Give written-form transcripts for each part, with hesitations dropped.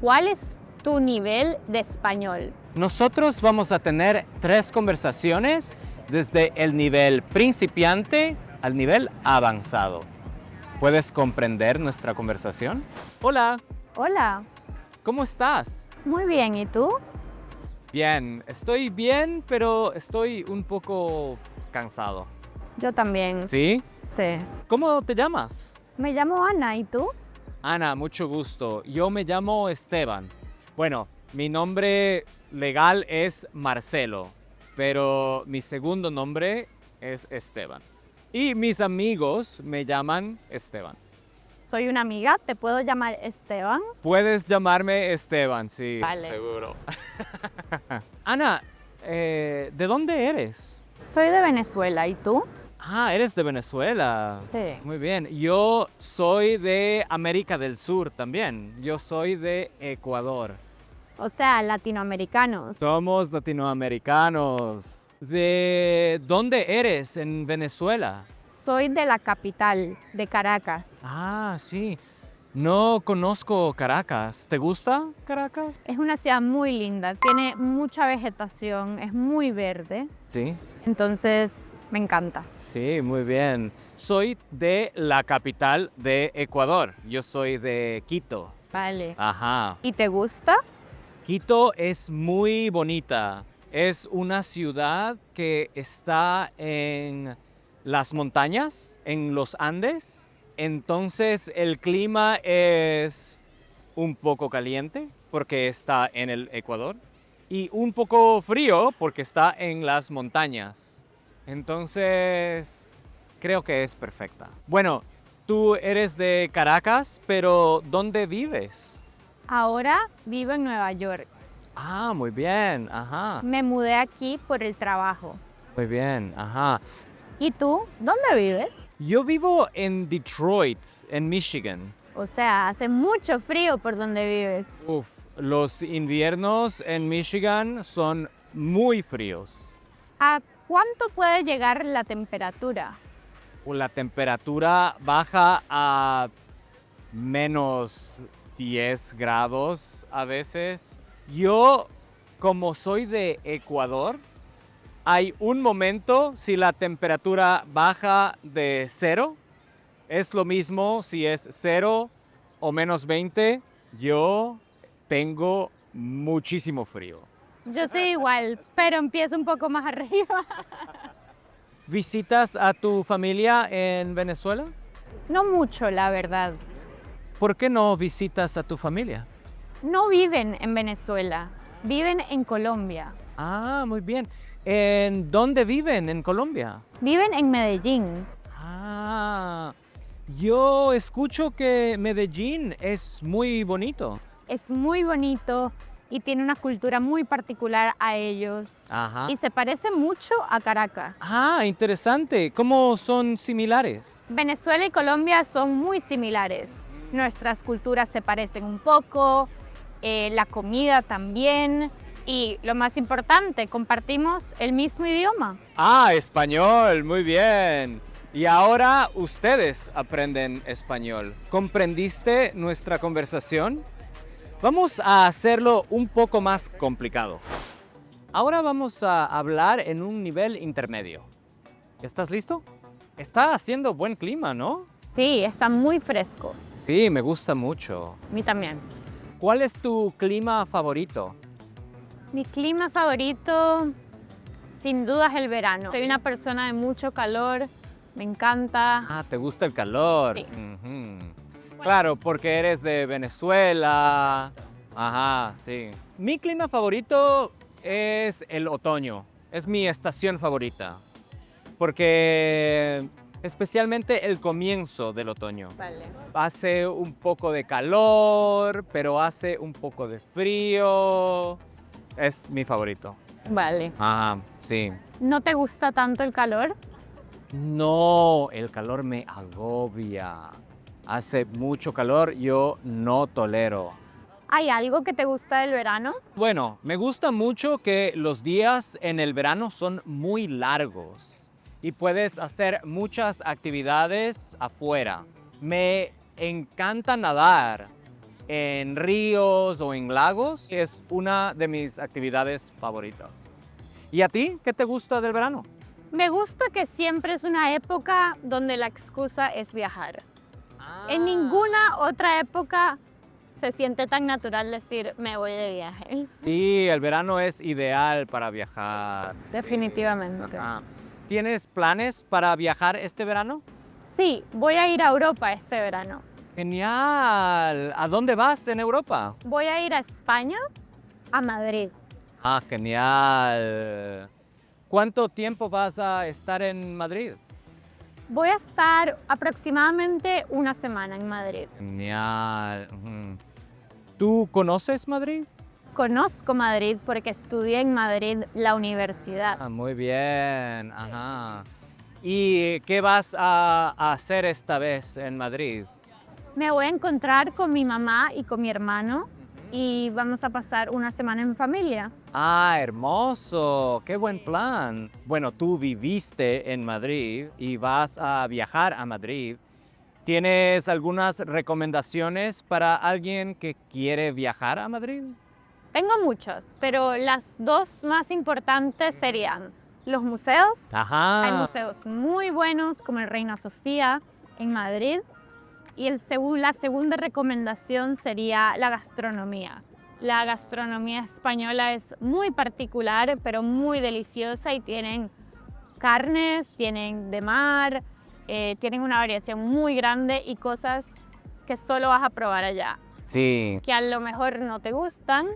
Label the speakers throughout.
Speaker 1: ¿Cuál es tu nivel de español?
Speaker 2: Nosotros vamos a tener 3 conversaciones desde el nivel principiante al nivel avanzado. ¿Puedes comprender nuestra conversación? Hola,
Speaker 1: Hola,
Speaker 2: ¿cómo estás?
Speaker 1: muy bien, ¿y tú?
Speaker 2: Bien, estoy bien, pero estoy un poco cansado.
Speaker 1: Yo también.
Speaker 2: ¿Sí?
Speaker 1: Sí.
Speaker 2: ¿Cómo te llamas?
Speaker 1: Me llamo Ana, ¿y tú?
Speaker 2: Ana, mucho gusto. Yo me llamo Esteban. Bueno, mi nombre legal es Marcelo, pero mi segundo nombre es Esteban. Y mis amigos me llaman Esteban.
Speaker 1: Soy una amiga, ¿te puedo llamar Esteban?
Speaker 2: Puedes llamarme Esteban, sí,
Speaker 1: Vale.
Speaker 2: seguro. Ana, ¿de dónde eres?
Speaker 1: Soy de Venezuela, ¿y tú?
Speaker 2: Ah, eres de Venezuela.
Speaker 1: Sí.
Speaker 2: Muy bien. Yo soy de América del Sur también. Yo soy de Ecuador.
Speaker 1: O sea, latinoamericanos.
Speaker 2: Somos latinoamericanos. ¿De dónde eres en Venezuela?
Speaker 1: Soy de la capital, de Caracas.
Speaker 2: Ah, sí. No conozco Caracas. ¿Te gusta Caracas?
Speaker 1: Es una ciudad muy linda, tiene mucha vegetación, es muy verde,
Speaker 2: Sí.
Speaker 1: entonces me encanta.
Speaker 2: Sí, muy bien. Soy de la capital de Ecuador. Yo soy de Quito.
Speaker 1: Vale.
Speaker 2: Ajá.
Speaker 1: ¿Y te gusta?
Speaker 2: Quito es muy bonita. Es una ciudad que está en las montañas, en los Andes. Entonces el clima es un poco caliente porque está en el Ecuador y un poco frío porque está en las montañas. Entonces creo que es perfecta. Bueno, tú eres de Caracas, pero ¿dónde vives?
Speaker 1: Ahora vivo en Nueva York.
Speaker 2: Ah, muy bien, ajá.
Speaker 1: Me mudé aquí por el trabajo.
Speaker 2: Muy bien, ajá.
Speaker 1: ¿Y tú? ¿Dónde vives?
Speaker 2: Yo vivo en Detroit, en Michigan.
Speaker 1: O sea, hace mucho frío por donde vives.
Speaker 2: Uf, los inviernos en Michigan son muy fríos.
Speaker 1: ¿A cuánto puede llegar la temperatura?
Speaker 2: La temperatura baja a menos 10 grados a veces. Yo, como soy de Ecuador, hay un momento si la temperatura baja de 0. Es lo mismo si es 0 o menos 20. Yo tengo muchísimo frío.
Speaker 1: Yo soy igual, pero empiezo un poco más arriba.
Speaker 2: ¿Visitas a tu familia en Venezuela?
Speaker 1: No mucho, la verdad.
Speaker 2: ¿Por qué no visitas a tu familia?
Speaker 1: No viven en Venezuela, viven en Colombia.
Speaker 2: Ah, muy bien. ¿En dónde viven en Colombia?
Speaker 1: Viven en Medellín.
Speaker 2: Ah, yo escucho que Medellín es muy bonito.
Speaker 1: Es muy bonito y tiene una cultura muy particular a ellos.
Speaker 2: Ajá.
Speaker 1: Y se parece mucho a Caracas.
Speaker 2: Ah, interesante. ¿Cómo son similares?
Speaker 1: Venezuela y Colombia son muy similares. Nuestras culturas se parecen un poco, la comida también. Y lo más importante, compartimos el mismo idioma.
Speaker 2: Ah, español, muy bien. Y ahora ustedes aprenden español. ¿Comprendiste nuestra conversación? Vamos a hacerlo un poco más complicado. Ahora vamos a hablar en un nivel intermedio. ¿Estás listo? Está haciendo buen clima, ¿no?
Speaker 1: Sí, está muy fresco.
Speaker 2: Sí, me gusta mucho.
Speaker 1: A mí también.
Speaker 2: ¿Cuál es tu clima favorito?
Speaker 1: Mi clima favorito, sin duda, es el verano. Soy una persona de mucho calor, me encanta.
Speaker 2: Ah, ¿te gusta el calor?
Speaker 1: Sí.
Speaker 2: Ujú. Claro, porque eres de Venezuela. Ajá, sí. Mi clima favorito es el otoño. Es mi estación favorita. Porque especialmente el comienzo del otoño.
Speaker 1: Vale.
Speaker 2: Hace un poco de calor, pero hace un poco de frío. Es mi favorito.
Speaker 1: Vale.
Speaker 2: Ajá, sí.
Speaker 1: ¿No te gusta tanto el calor?
Speaker 2: No, el calor me agobia. Hace mucho calor, yo no tolero.
Speaker 1: ¿Hay algo que te gusta del verano?
Speaker 2: Bueno, me gusta mucho que los días en el verano son muy largos y puedes hacer muchas actividades afuera. Me encanta nadar en ríos o en lagos. Es una de mis actividades favoritas. ¿Y a ti? ¿Qué te gusta del verano?
Speaker 1: Me gusta que siempre es una época donde la excusa es viajar. En ninguna otra época se siente tan natural decir me voy de viaje.
Speaker 2: Sí, el verano es ideal para viajar.
Speaker 1: Definitivamente.
Speaker 2: Ajá. ¿Tienes planes para viajar este verano?
Speaker 1: Sí, voy a ir a Europa este verano.
Speaker 2: Genial. ¿A dónde vas en Europa?
Speaker 1: Voy a ir a España, a Madrid.
Speaker 2: Ah, genial. ¿Cuánto tiempo vas a estar en Madrid?
Speaker 1: Voy a estar aproximadamente una semana en Madrid.
Speaker 2: Genial. Ujú. ¿Tú conoces Madrid?
Speaker 1: Conozco Madrid porque estudié en Madrid la universidad.
Speaker 2: Ah, muy bien. Ajá. ¿Y qué vas a hacer esta vez en Madrid?
Speaker 1: Me voy a encontrar con mi mamá y con mi hermano y vamos a pasar una semana en familia.
Speaker 2: Ah, hermoso. Qué buen plan. Bueno, tú viviste en Madrid y vas a viajar a Madrid. ¿Tienes algunas recomendaciones para alguien que quiere viajar a Madrid?
Speaker 1: Tengo muchos, pero las dos más importantes serían los museos. Hay
Speaker 2: Ajá.
Speaker 1: museos muy buenos como el Reina Sofía en Madrid. Y la segunda recomendación sería la gastronomía. La gastronomía española es muy particular, pero muy deliciosa y tienen carnes, tienen de mar, tienen una variación muy grande y cosas que solo vas a probar allá,
Speaker 2: Sí.
Speaker 1: que a lo mejor no te gustan,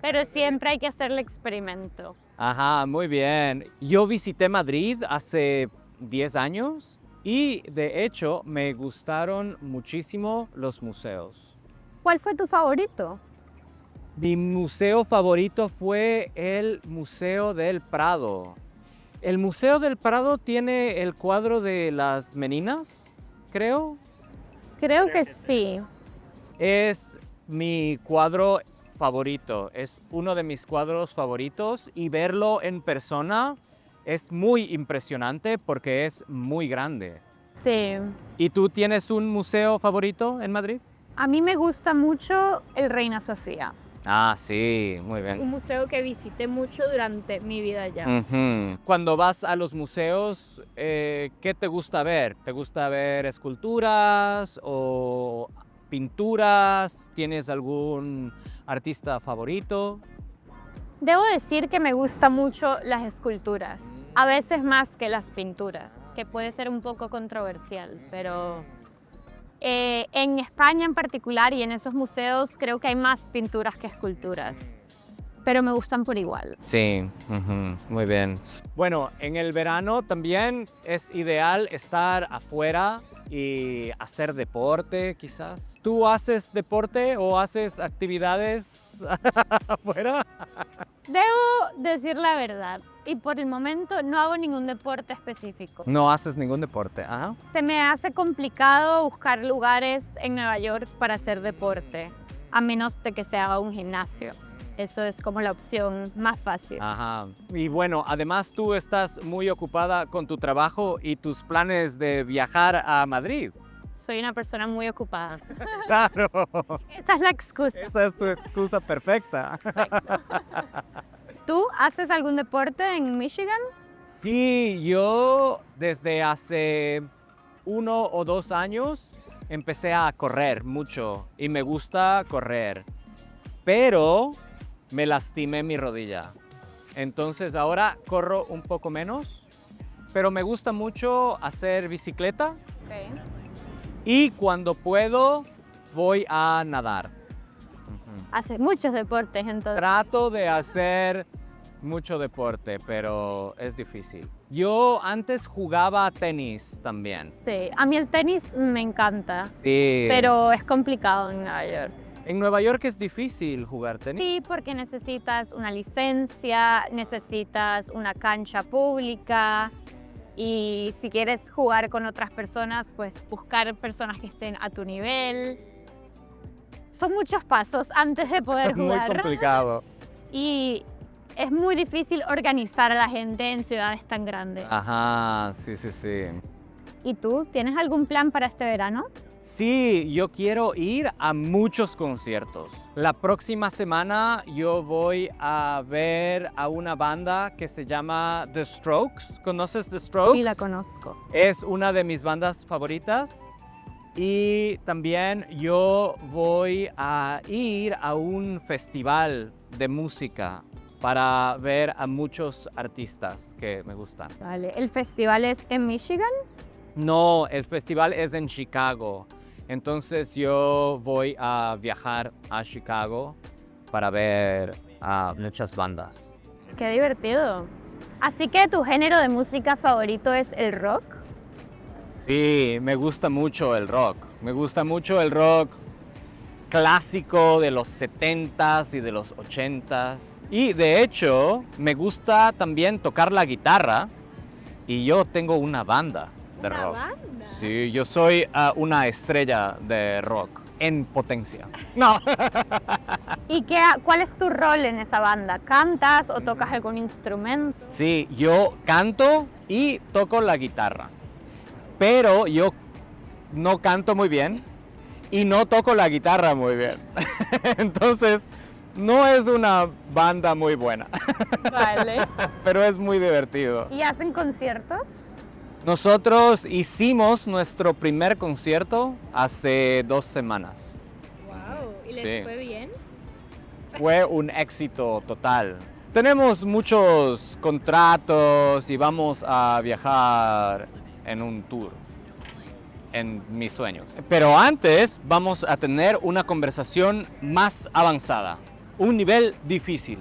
Speaker 1: pero siempre hay que hacer el experimento.
Speaker 2: Ajá, muy bien. Yo visité Madrid hace 10 años y de hecho me gustaron muchísimo los museos.
Speaker 1: ¿Cuál fue tu favorito?
Speaker 2: Mi museo favorito fue el Museo del Prado. El Museo del Prado tiene el cuadro de las meninas, creo.
Speaker 1: Creo que sí.
Speaker 2: Es mi cuadro favorito, es uno de mis cuadros favoritos y verlo en persona es muy impresionante porque es muy grande.
Speaker 1: Sí.
Speaker 2: ¿Y tú tienes un museo favorito en Madrid?
Speaker 1: A mí me gusta mucho el Reina Sofía.
Speaker 2: Ah, sí, muy bien.
Speaker 1: Un museo que visité mucho durante mi vida allá.
Speaker 2: Ujú. Cuando vas a los museos, ¿qué te gusta ver? ¿Te gusta ver esculturas o pinturas? ¿Tienes algún artista favorito?
Speaker 1: Debo decir que me gustan mucho las esculturas, a veces más que las pinturas, que puede ser un poco controversial, pero en España en particular y en esos museos creo que hay más pinturas que esculturas, pero me gustan por igual.
Speaker 2: Sí, ujú, muy bien. Bueno, en el verano también es ideal estar afuera y hacer deporte, quizás. ¿Tú haces deporte o haces actividades afuera?
Speaker 1: Debo decir la verdad, y por el momento no hago ningún deporte específico.
Speaker 2: No haces ningún deporte, ajá.
Speaker 1: Se me hace complicado buscar lugares en Nueva York para hacer deporte, a menos de que se haga un gimnasio. Eso es como la opción más fácil.
Speaker 2: Ajá. Y bueno, además tú estás muy ocupada con tu trabajo y tus planes de viajar a Madrid.
Speaker 1: Soy una persona muy ocupada.
Speaker 2: Claro,
Speaker 1: Esa es la excusa.
Speaker 2: esa es tu excusa perfecta.
Speaker 1: ¿Tú haces algún deporte en Michigan?
Speaker 2: Sí, yo desde hace 1 o 2 años empecé a correr mucho y me gusta correr, pero me lastimé mi rodilla. Entonces ahora corro un poco menos, pero me gusta mucho hacer bicicleta y cuando puedo voy a nadar. Ujú.
Speaker 1: Haces muchos deportes entonces.
Speaker 2: Trato de hacer mucho deporte, pero es difícil. Yo antes jugaba tenis también.
Speaker 1: Sí, a mí el tenis me encanta,
Speaker 2: Sí.
Speaker 1: pero es complicado en Nueva York.
Speaker 2: En Nueva York es difícil jugar tenis.
Speaker 1: Sí, porque necesitas una licencia, necesitas una cancha pública y si quieres jugar con otras personas, pues buscar personas que estén a tu nivel. Son muchos pasos antes de poder
Speaker 2: Es muy
Speaker 1: jugar
Speaker 2: complicado.
Speaker 1: y es muy difícil organizar a la gente en ciudades tan grandes.
Speaker 2: Ajá, sí, sí, sí.
Speaker 1: ¿Y tú, tienes algún plan para este verano?
Speaker 2: Sí, yo quiero ir a muchos conciertos. La próxima semana yo voy a ver a una banda que se llama The Strokes. ¿Conoces The Strokes?
Speaker 1: Sí, la conozco.
Speaker 2: Es una de mis bandas favoritas. Y también yo voy a ir a un festival de música para ver a muchos artistas que me gustan.
Speaker 1: Vale, ¿el festival es en Michigan?
Speaker 2: No, el festival es en Chicago. Entonces yo voy a viajar a Chicago para ver a muchas bandas.
Speaker 1: Qué divertido. Así que tu género de música favorito es el rock.
Speaker 2: Sí, me gusta mucho el rock. Me gusta mucho el rock clásico de los 70s y de los 80s. Y de hecho, me gusta también tocar la guitarra. Y yo tengo una banda de rock.
Speaker 1: banda?
Speaker 2: Sí, yo soy una estrella de rock en potencia. No.
Speaker 1: ¿Y cuál es tu rol en esa banda? ¿Cantas o tocas algún instrumento?
Speaker 2: Sí, yo canto y toco la guitarra. Pero yo no canto muy bien y no toco la guitarra muy bien. Entonces, no es una banda muy buena,
Speaker 1: Vale.
Speaker 2: pero es muy divertido.
Speaker 1: ¿Y hacen conciertos?
Speaker 2: Nosotros hicimos nuestro primer concierto hace 2 semanas.
Speaker 1: Wow. ¿Y
Speaker 2: les Sí. fue
Speaker 1: bien?
Speaker 2: Fue un éxito total. Tenemos muchos contratos y vamos a viajar en un tour en mis sueños. Pero antes vamos a tener una conversación más avanzada, un nivel difícil.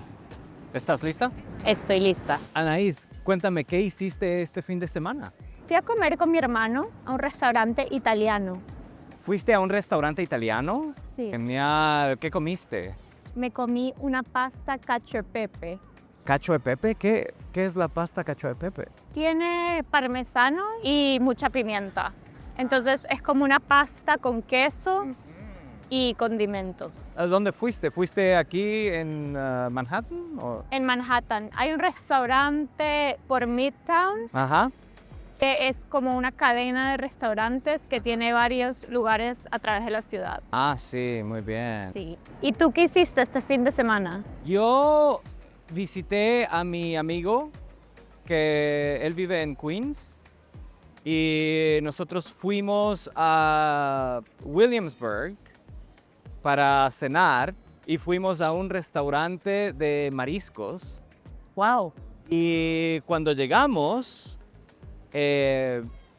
Speaker 2: ¿Estás lista?
Speaker 1: Estoy lista.
Speaker 2: Anaís, cuéntame, ¿qué hiciste este fin de semana?
Speaker 1: Fui a comer con mi hermano a un restaurante italiano.
Speaker 2: ¿Fuiste a un restaurante italiano?
Speaker 1: Sí.
Speaker 2: Genial. ¿Qué comiste?
Speaker 1: Me comí una pasta cacio e pepe.
Speaker 2: ¿Cacio e pepe? ¿Qué es la pasta cacio e pepe?
Speaker 1: Tiene parmesano y mucha pimienta. Entonces es como una pasta con queso y condimentos.
Speaker 2: ¿A dónde fuiste? ¿Fuiste aquí en Manhattan?
Speaker 1: En Manhattan hay un restaurante por Midtown
Speaker 2: Ajá.
Speaker 1: que es como una cadena de restaurantes que tiene varios lugares a través de la ciudad.
Speaker 2: Ah, sí, muy bien.
Speaker 1: Sí. ¿Y tú qué hiciste este fin de semana?
Speaker 2: Yo visité a mi amigo, que él vive en Queens, y nosotros fuimos a Williamsburg para cenar y fuimos a un restaurante de mariscos.
Speaker 1: Wow.
Speaker 2: Y cuando llegamos,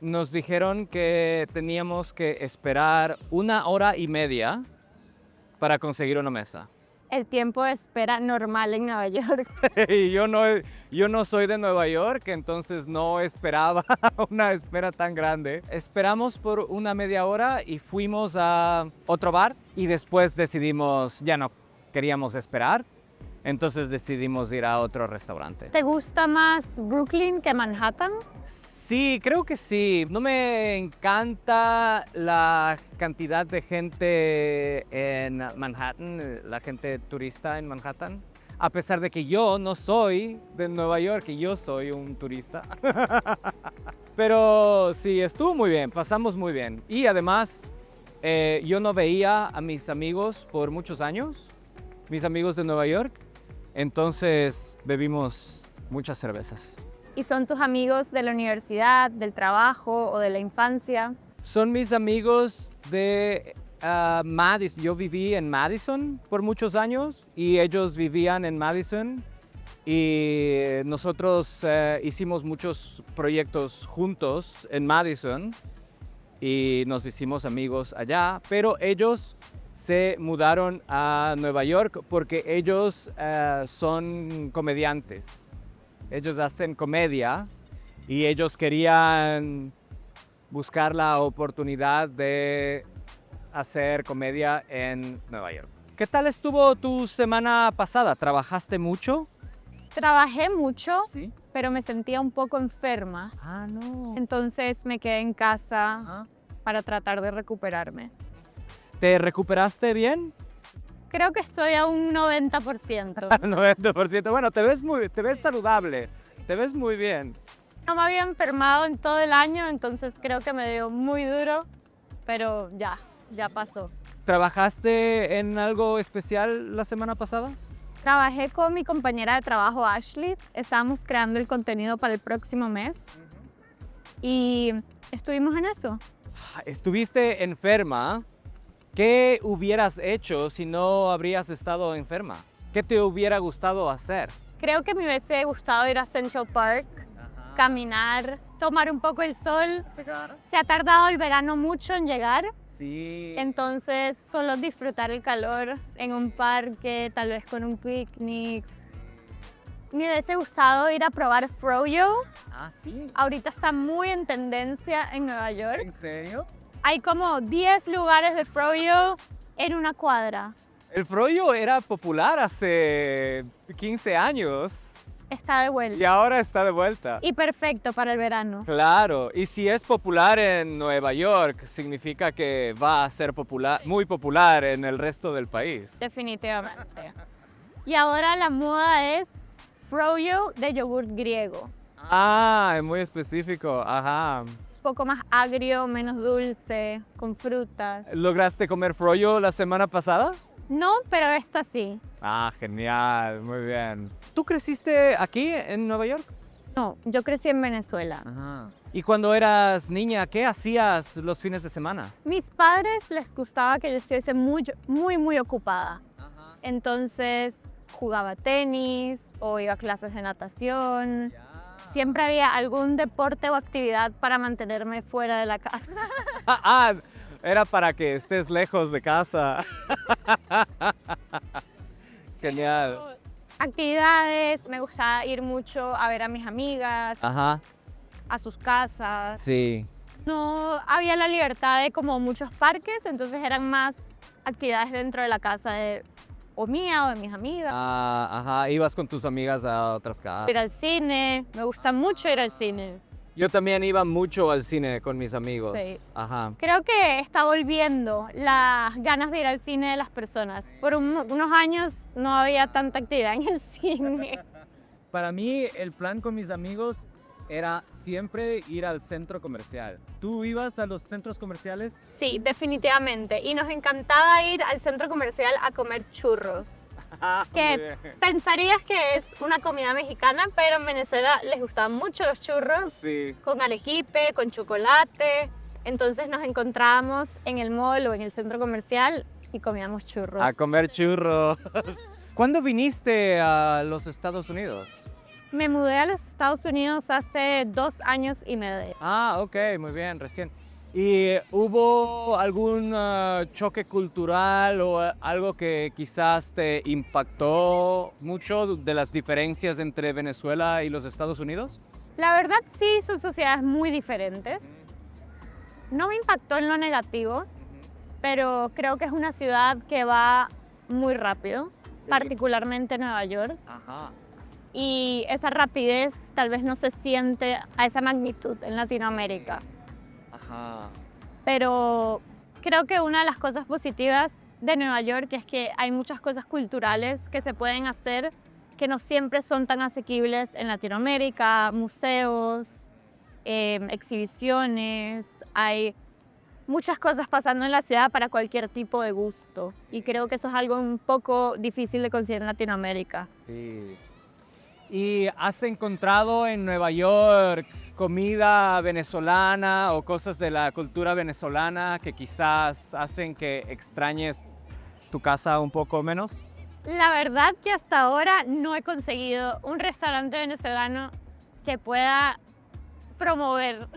Speaker 2: nos dijeron que teníamos que esperar 1 hora y media para conseguir una mesa.
Speaker 1: El tiempo de espera normal en Nueva York.
Speaker 2: Y yo no soy de Nueva York, entonces no esperaba una espera tan grande. Esperamos por una media hora y fuimos a otro bar y después decidimos, ya no queríamos esperar, entonces decidimos ir a otro restaurante.
Speaker 1: ¿Te gusta más Brooklyn que Manhattan?
Speaker 2: Sí, creo que sí. No me encanta la cantidad de gente en Manhattan, la gente turista en Manhattan. A pesar de que yo no soy de Nueva York y yo soy un turista. Pero sí, estuvo muy bien, pasamos muy bien. Y además, yo no veía a mis amigos por muchos años, mis amigos de Nueva York. Entonces bebimos muchas cervezas.
Speaker 1: ¿Y son tus amigos de la universidad, del trabajo o de la infancia?
Speaker 2: Son mis amigos de Madison. Yo viví en Madison por muchos años y ellos vivían en Madison. Y nosotros hicimos muchos proyectos juntos en Madison y nos hicimos amigos allá. Pero ellos se mudaron a Nueva York porque ellos son comediantes. Ellos hacen comedia y ellos querían buscar la oportunidad de hacer comedia en Nueva York. ¿Qué tal estuvo tu semana pasada? ¿Trabajaste mucho?
Speaker 1: Trabajé mucho,
Speaker 2: Sí.
Speaker 1: pero me sentía un poco enferma.
Speaker 2: Ah, no.
Speaker 1: Entonces me quedé en casa
Speaker 2: Ajá.
Speaker 1: para tratar de recuperarme.
Speaker 2: ¿Te recuperaste bien?
Speaker 1: Creo que estoy a un 90%.
Speaker 2: 90%. Bueno, te ves saludable. Te ves muy bien.
Speaker 1: No me había enfermado en todo el año, entonces creo que me dio muy duro, pero ya pasó.
Speaker 2: ¿Trabajaste en algo especial la semana pasada?
Speaker 1: Trabajé con mi compañera de trabajo Ashley, estábamos creando el contenido para el próximo mes y estuvimos en eso.
Speaker 2: Estuviste enferma. ¿Qué hubieras hecho si no habrías estado enferma? ¿Qué te hubiera gustado hacer?
Speaker 1: Creo que me hubiese gustado ir a Central Park, caminar, tomar un poco el sol. Se ha tardado el verano mucho en llegar,
Speaker 2: Sí.
Speaker 1: entonces solo disfrutar el calor en un parque, tal vez con un picnic. Me hubiese gustado ir a probar froyo.
Speaker 2: Ah, sí.
Speaker 1: Ahorita está muy en tendencia en Nueva York.
Speaker 2: ¿En serio?
Speaker 1: Hay como 10 lugares de froyo en una cuadra.
Speaker 2: El froyo era popular hace 15 años
Speaker 1: Está de
Speaker 2: y
Speaker 1: vuelta.
Speaker 2: ahora está de vuelta.
Speaker 1: Y perfecto para el verano.
Speaker 2: Claro, y si es popular en Nueva York, significa que va a ser popular, muy popular en el resto del país.
Speaker 1: Definitivamente. Y ahora la moda es froyo de yogur griego.
Speaker 2: Ah, es muy específico, ajá.
Speaker 1: Un poco más agrio, menos dulce, con frutas.
Speaker 2: ¿Lograste comer froyo la semana pasada?
Speaker 1: No, pero esta sí.
Speaker 2: Ah, genial, muy bien. ¿Tú creciste aquí en Nueva York?
Speaker 1: No, yo crecí en Venezuela.
Speaker 2: Ajá. ¿Y cuando eras niña, qué hacías los fines de semana?
Speaker 1: Mis padres les gustaba que yo estuviese muy ocupada. Entonces jugaba tenis o iba a clases de natación. Siempre había algún deporte o actividad para mantenerme fuera de la casa.
Speaker 2: Ah, era para que estés lejos de casa. Genial.
Speaker 1: Actividades, me gustaba ir mucho a ver a mis amigas,
Speaker 2: Ajá,
Speaker 1: a sus casas.
Speaker 2: sí.
Speaker 1: No había la libertad de como muchos parques, entonces eran más actividades dentro de la casa o mía o de mis amigas.
Speaker 2: Ah, ajá, ibas con tus amigas a otras casas.
Speaker 1: Ir al cine, me gusta mucho ir al cine.
Speaker 2: Yo también iba mucho al cine con mis amigos.
Speaker 1: Sí.
Speaker 2: Ajá.
Speaker 1: Creo que está volviendo las ganas de ir al cine de las personas. Por unos años no había tanta actividad en el cine.
Speaker 3: Para mí, el plan con mis amigos era siempre ir al centro comercial. ¿Tú ibas a los centros comerciales?
Speaker 1: Sí, definitivamente. Y nos encantaba ir al centro comercial a comer churros. Que pensarías que es una comida mexicana, pero en Venezuela les gustaban mucho los churros,
Speaker 2: Sí.
Speaker 1: con arequipe, con chocolate. Entonces nos encontrábamos en el mall o en el centro comercial y comíamos churros.
Speaker 2: A comer churros. ¿Cuándo viniste a los Estados Unidos?
Speaker 1: Me mudé a los Estados Unidos hace 2 años y medio.
Speaker 2: Ah, ok, muy bien, recién. ¿Y hubo algún choque cultural o algo que quizás te impactó mucho de las diferencias entre Venezuela y los Estados Unidos?
Speaker 1: La verdad sí, son sociedades muy diferentes. No me impactó en lo negativo, pero creo que es una ciudad que va muy rápido,
Speaker 2: Sí.
Speaker 1: particularmente Nueva York.
Speaker 2: Ajá.
Speaker 1: Y esa rapidez tal vez no se siente a esa magnitud en Latinoamérica.
Speaker 2: Ajá.
Speaker 1: Pero creo que una de las cosas positivas de Nueva York es que hay muchas cosas culturales que se pueden hacer que no siempre son tan asequibles en Latinoamérica, museos, exhibiciones, hay muchas cosas pasando en la ciudad para cualquier tipo de gusto y creo que eso es algo un poco difícil de conseguir en Latinoamérica.
Speaker 2: Sí. ¿Y has encontrado en Nueva York comida venezolana o cosas de la cultura venezolana que quizás hacen que extrañes tu casa un poco menos?
Speaker 1: La verdad que hasta ahora no he conseguido un restaurante venezolano que pueda promover.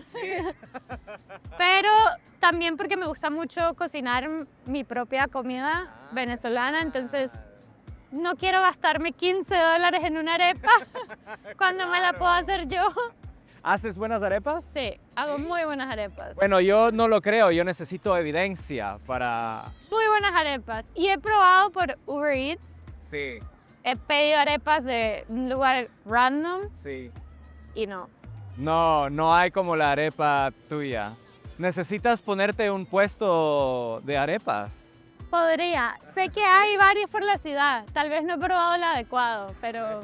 Speaker 1: Pero también porque me gusta mucho cocinar mi propia comida venezolana, entonces no quiero gastarme $15 en una arepa cuando me la puedo hacer yo.
Speaker 2: ¿Haces buenas arepas?
Speaker 1: Sí, hago muy buenas arepas.
Speaker 2: Bueno, yo no lo creo, yo necesito evidencia para...
Speaker 1: Muy buenas arepas. Y he probado por Uber Eats.
Speaker 2: Sí,
Speaker 1: He pedido arepas de un lugar random
Speaker 2: sí.
Speaker 1: y no.
Speaker 2: No, no hay como la arepa tuya. Necesitas ponerte un puesto de arepas.
Speaker 1: Podría. Sé que hay varios por la ciudad. Tal vez no he probado el adecuado, pero...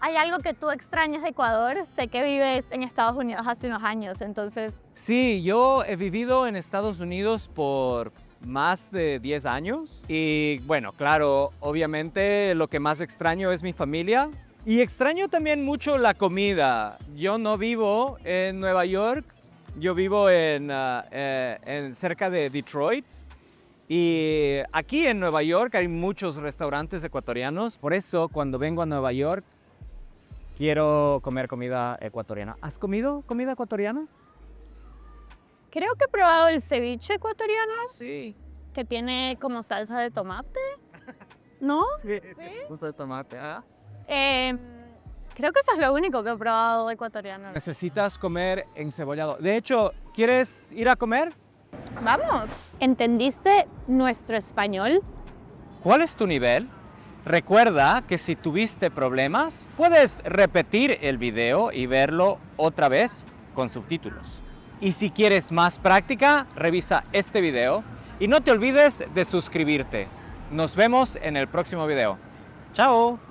Speaker 1: ¿Hay algo que tú extrañas de Ecuador? Sé que vives en Estados Unidos hace unos años, entonces...
Speaker 2: Sí, yo he vivido en Estados Unidos por más de 10 años y bueno, claro, obviamente lo que más extraño es mi familia y extraño también mucho la comida. Yo no vivo en Nueva York, yo vivo en cerca de Detroit. Y aquí en Nueva York hay muchos restaurantes ecuatorianos. Por eso, cuando vengo a Nueva York, quiero comer comida ecuatoriana. ¿Has comido comida ecuatoriana?
Speaker 1: Creo que he probado el ceviche ecuatoriano,
Speaker 2: Sí.
Speaker 1: que tiene como salsa de tomate, ¿no?
Speaker 3: Sí. Gusto de tomate, ¿ah?
Speaker 1: Creo que eso es lo único que he probado ecuatoriano.
Speaker 2: Necesitas comer encebollado. De hecho, ¿quieres ir a comer?
Speaker 1: Vamos. ¿Entendiste nuestro español?
Speaker 2: ¿Cuál es tu nivel? Recuerda que si tuviste problemas, puedes repetir el video y verlo otra vez con subtítulos. Y si quieres más práctica, revisa este video y no te olvides de suscribirte. Nos vemos en el próximo video. ¡Chao!